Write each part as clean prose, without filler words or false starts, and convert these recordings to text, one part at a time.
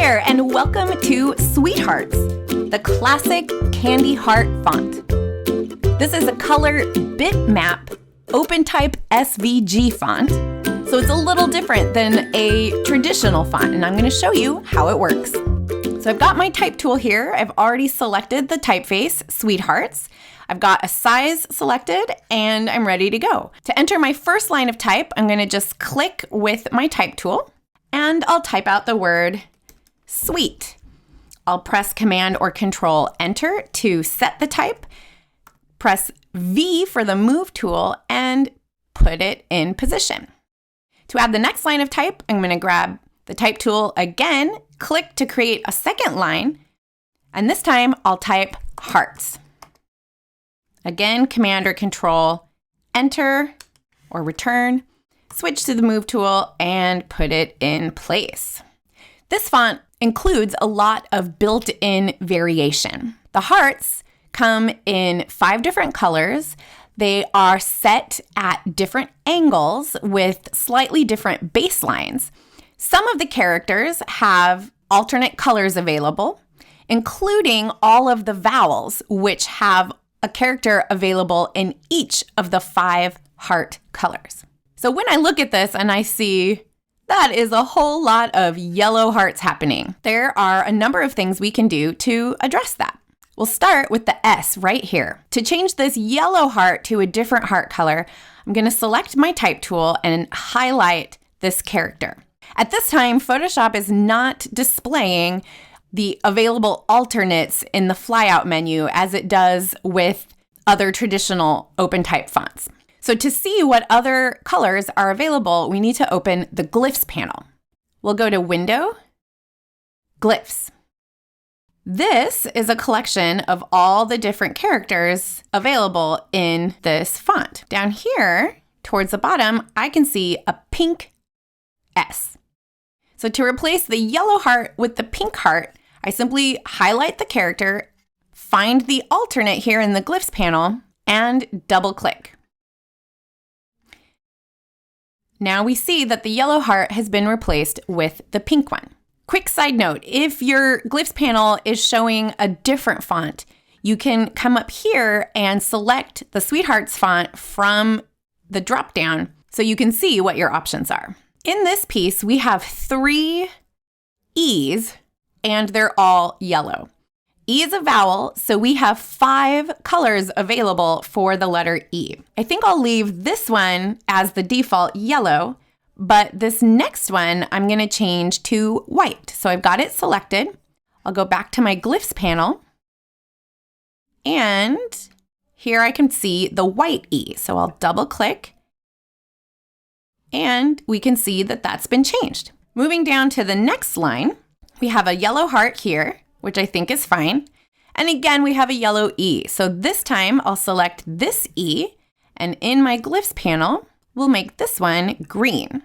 there, and welcome to Sweethearts, the classic candy heart font. This is a color bitmap OpenType SVG font, so it's a little different than a traditional font, and I'm going to show you how it works. So I've got my type tool here. I've already selected the typeface, Sweethearts. I've got a size selected, and I'm ready to go. To enter my first line of type, I'm going to just click with my type tool, and I'll type out the word sweet. I'll press Command or Control Enter to set the type, press V for the move tool, and put it in position. To add the next line of type, I'm going to grab the type tool again, click to create a second line, and this time I'll type hearts. Again, Command or Control Enter or Return, switch to the move tool, and put it in place. This font includes a lot of built-in variation. The hearts come in 5 different colors. They are set at different angles with slightly different baselines. Some of the characters have alternate colors available, including all of the vowels, which have a character available in each of the 5 heart colors. So when I look at this and I see that is a whole lot of yellow hearts happening, there are a number of things we can do to address that. We'll start with the S right here. To change this yellow heart to a different heart color, I'm going to select my type tool and highlight this character. At this time, Photoshop is not displaying the available alternates in the flyout menu as it does with other traditional OpenType fonts. So to see what other colors are available, we need to open the glyphs panel. We'll go to Window, Glyphs. This is a collection of all the different characters available in this font. Down here, towards the bottom, I can see a pink S. So to replace the yellow heart with the pink heart, I simply highlight the character, find the alternate here in the glyphs panel, and double click. Now we see that the yellow heart has been replaced with the pink one. Quick side note, if your glyphs panel is showing a different font, you can come up here and select the Sweethearts font from the drop-down so you can see what your options are. In this piece, we have 3 E's, and they're all yellow. E is a vowel, so we have 5 colors available for the letter E. I think I'll leave this one as the default yellow, but this next one I'm going to change to white. So I've got it selected. I'll go back to my glyphs panel, and here I can see the white E. So I'll double click, and we can see that that's been changed. Moving down to the next line, we have a yellow heart here, which I think is fine. And again, we have a yellow E. So this time I'll select this E, and in my glyphs panel, we'll make this one green.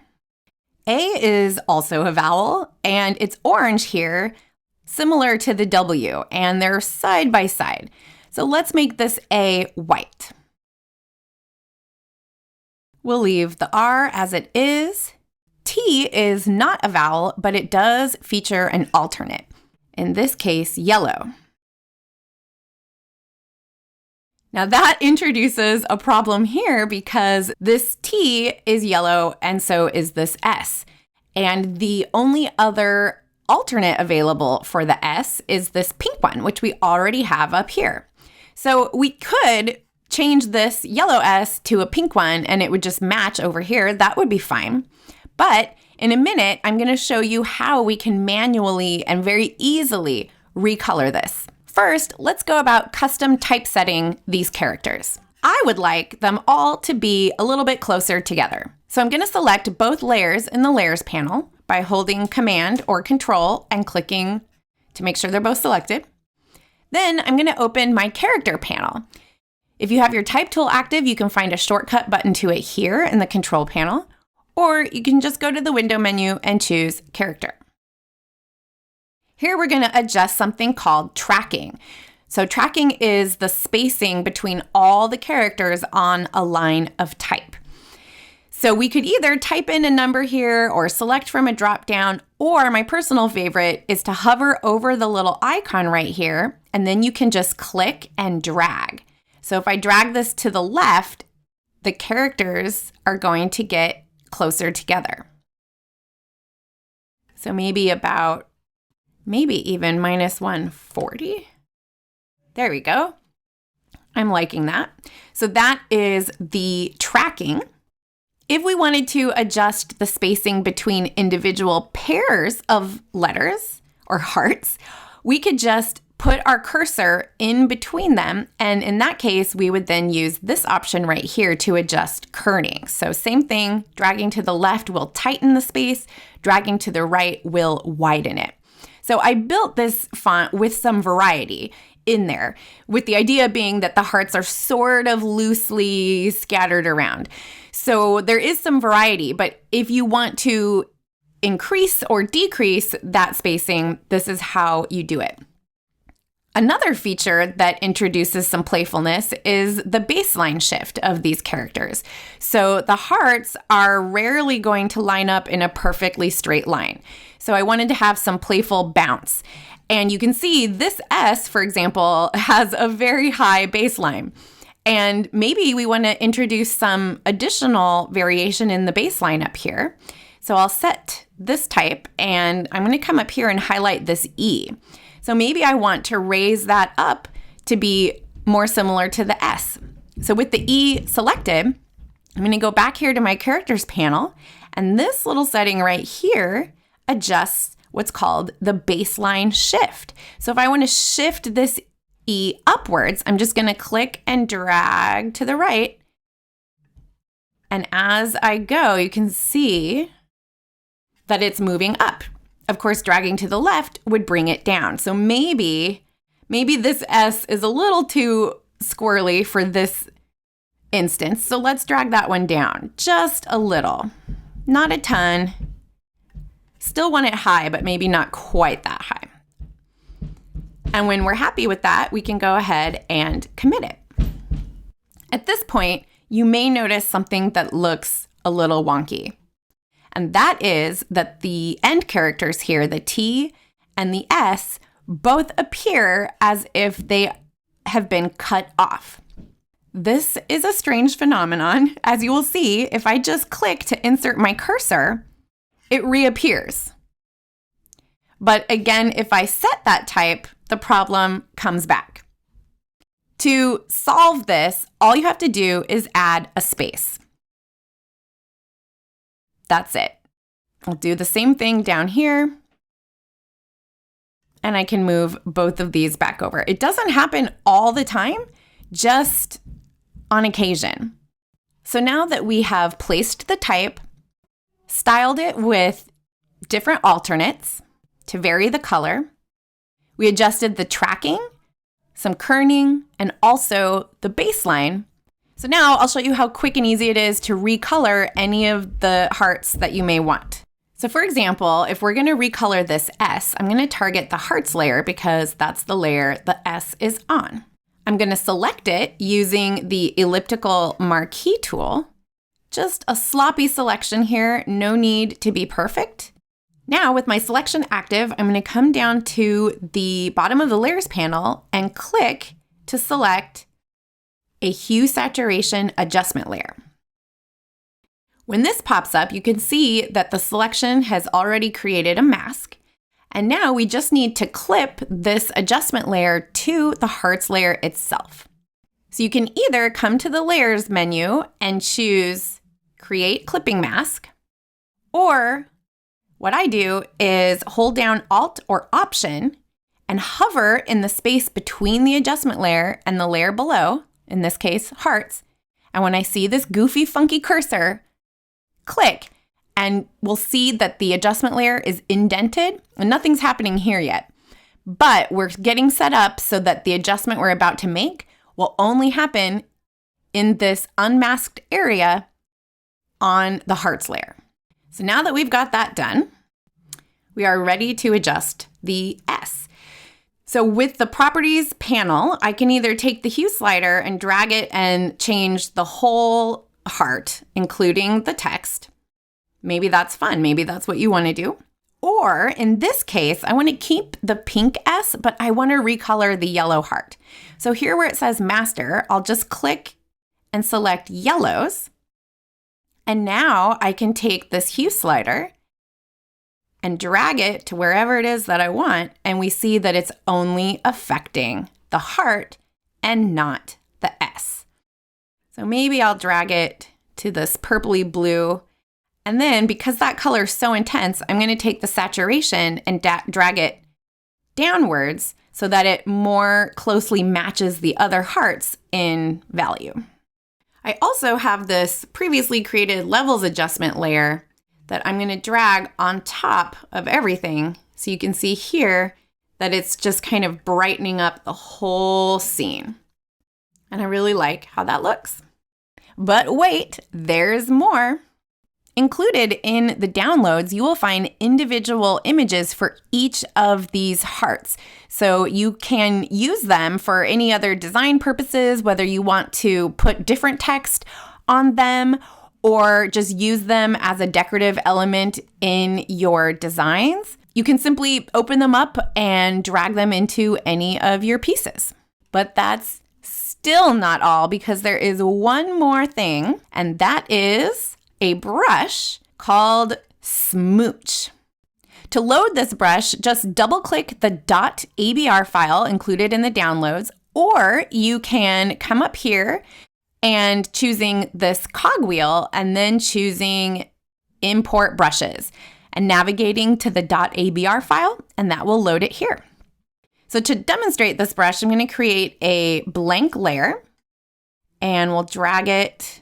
A is also a vowel, and it's orange here, similar to the W, and they're side by side. So let's make this A white. We'll leave the R as it is. T is not a vowel, but it does feature an alternate. In this case, yellow. Now that introduces a problem here because this T is yellow and so is this S. And the only other alternate available for the S is this pink one, which we already have up here. So we could change this yellow S to a pink one and it would just match over here. That would be fine. But in a minute, I'm going to show you how we can manually and very easily recolor this. First, let's go about custom typesetting these characters. I would like them all to be a little bit closer together. So I'm going to select both layers in the Layers panel by holding Command or Control and clicking to make sure they're both selected. Then I'm going to open my Character panel. If you have your Type tool active, you can find a shortcut button to it here in the Control panel, or you can just go to the window menu and choose Character. Here we're going to adjust something called tracking. So tracking is the spacing between all the characters on a line of type. So we could either type in a number here or select from a drop down, or my personal favorite is to hover over the little icon right here, and then you can just click and drag. So if I drag this to the left, the characters are going to get closer together. So maybe even -140. There we go. I'm liking that. So that is the tracking. If we wanted to adjust the spacing between individual pairs of letters or hearts, we could just put our cursor in between them. And in that case, we would then use this option right here to adjust kerning. So same thing, dragging to the left will tighten the space, dragging to the right will widen it. So I built this font with some variety in there, with the idea being that the hearts are sort of loosely scattered around. So there is some variety, but if you want to increase or decrease that spacing, this is how you do it. Another feature that introduces some playfulness is the baseline shift of these characters. So the hearts are rarely going to line up in a perfectly straight line. So I wanted to have some playful bounce. And you can see this S, for example, has a very high baseline. And maybe we want to introduce some additional variation in the baseline up here. So I'll set this type, and I'm going to come up here and highlight this E. So maybe I want to raise that up to be more similar to the S. So with the E selected, I'm going to go back here to my characters panel, and this little setting right here adjusts what's called the baseline shift. So if I want to shift this E upwards, I'm just going to click and drag to the right. And as I go, you can see that it's moving up. Of course, dragging to the left would bring it down. So maybe this S is a little too squirrely for this instance. So let's drag that one down just a little, not a ton. Still want it high, but maybe not quite that high. And when we're happy with that, we can go ahead and commit it. At this point, you may notice something that looks a little wonky. And that is that the end characters here, the T and the S, both appear as if they have been cut off. This is a strange phenomenon. As you will see, if I just click to insert my cursor, it reappears. But again, if I set that type, the problem comes back. To solve this, all you have to do is add a space. That's it. I'll do the same thing down here. And I can move both of these back over. It doesn't happen all the time, just on occasion. So now that we have placed the type, styled it with different alternates to vary the color, we adjusted the tracking, some kerning, and also the baseline. So now I'll show you how quick and easy it is to recolor any of the hearts that you may want. So for example, if we're going to recolor this S, I'm going to target the hearts layer because that's the layer the S is on. I'm going to select it using the elliptical marquee tool. Just a sloppy selection here, no need to be perfect. Now with my selection active, I'm going to come down to the bottom of the layers panel and click to select a Hue Saturation adjustment layer. When this pops up, you can see that the selection has already created a mask. And now we just need to clip this adjustment layer to the hearts layer itself. So you can either come to the layers menu and choose Create Clipping Mask, or what I do is hold down Alt or Option and hover in the space between the adjustment layer and the layer below, in this case, hearts. And when I see this goofy, funky cursor, click, and we'll see that the adjustment layer is indented and nothing's happening here yet. But we're getting set up so that the adjustment we're about to make will only happen in this unmasked area on the hearts layer. So now that we've got that done, we are ready to adjust the S. So with the properties panel, I can either take the hue slider and drag it and change the whole heart, including the text. Maybe that's fun. Maybe that's what you want to do. Or in this case, I want to keep the pink S, but I want to recolor the yellow heart. So here where it says master, I'll just click and select yellows. And now I can take this hue slider and drag it to wherever it is that I want. And we see that it's only affecting the heart and not the S. So maybe I'll drag it to this purpley blue. And then because that color is so intense, I'm going to take the saturation and drag it downwards so that it more closely matches the other hearts in value. I also have this previously created levels adjustment layer that I'm going to drag on top of everything. So you can see here that it's just kind of brightening up the whole scene. And I really like how that looks. But wait, there's more. Included in the downloads, you will find individual images for each of these hearts. So you can use them for any other design purposes, whether you want to put different text on them or just use them as a decorative element in your designs. You can simply open them up and drag them into any of your pieces. But that's still not all, because there is one more thing, and that is a brush called Smooch. To load this brush, just double-click the .abr file included in the downloads, or you can come up here and choosing this cogwheel and then choosing Import Brushes and navigating to the .abr file, and that will load it here. So to demonstrate this brush, I'm going to create a blank layer, and we'll drag it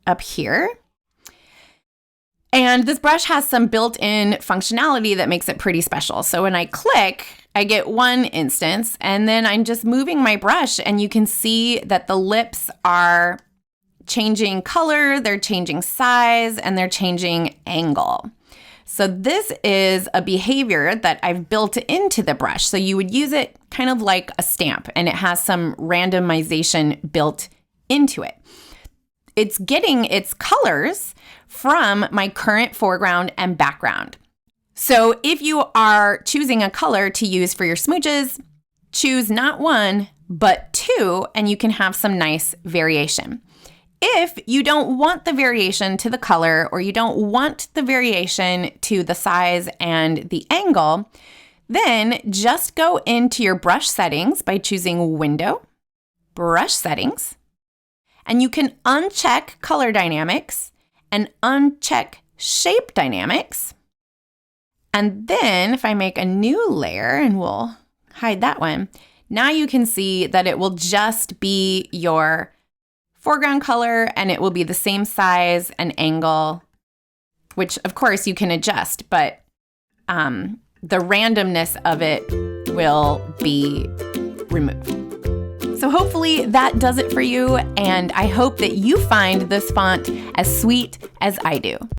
up here. And this brush has some built-in functionality that makes it pretty special. So when I click, I get one instance, and then I'm just moving my brush, and you can see that the lips are changing color, they're changing size, and they're changing angle. So this is a behavior that I've built into the brush. So you would use it kind of like a stamp, and it has some randomization built into it. It's getting its colors from my current foreground and background. So if you are choosing a color to use for your smooches, choose not one, but two, and you can have some nice variation. If you don't want the variation to the color, or you don't want the variation to the size and the angle, then just go into your brush settings by choosing Window, Brush Settings, and you can uncheck Color Dynamics and uncheck Shape Dynamics. And then if I make a new layer, and we'll hide that one, now you can see that it will just be your foreground color, and it will be the same size and angle, which of course you can adjust, but the randomness of it will be removed. So hopefully that does it for you, and I hope that you find this font as sweet as I do.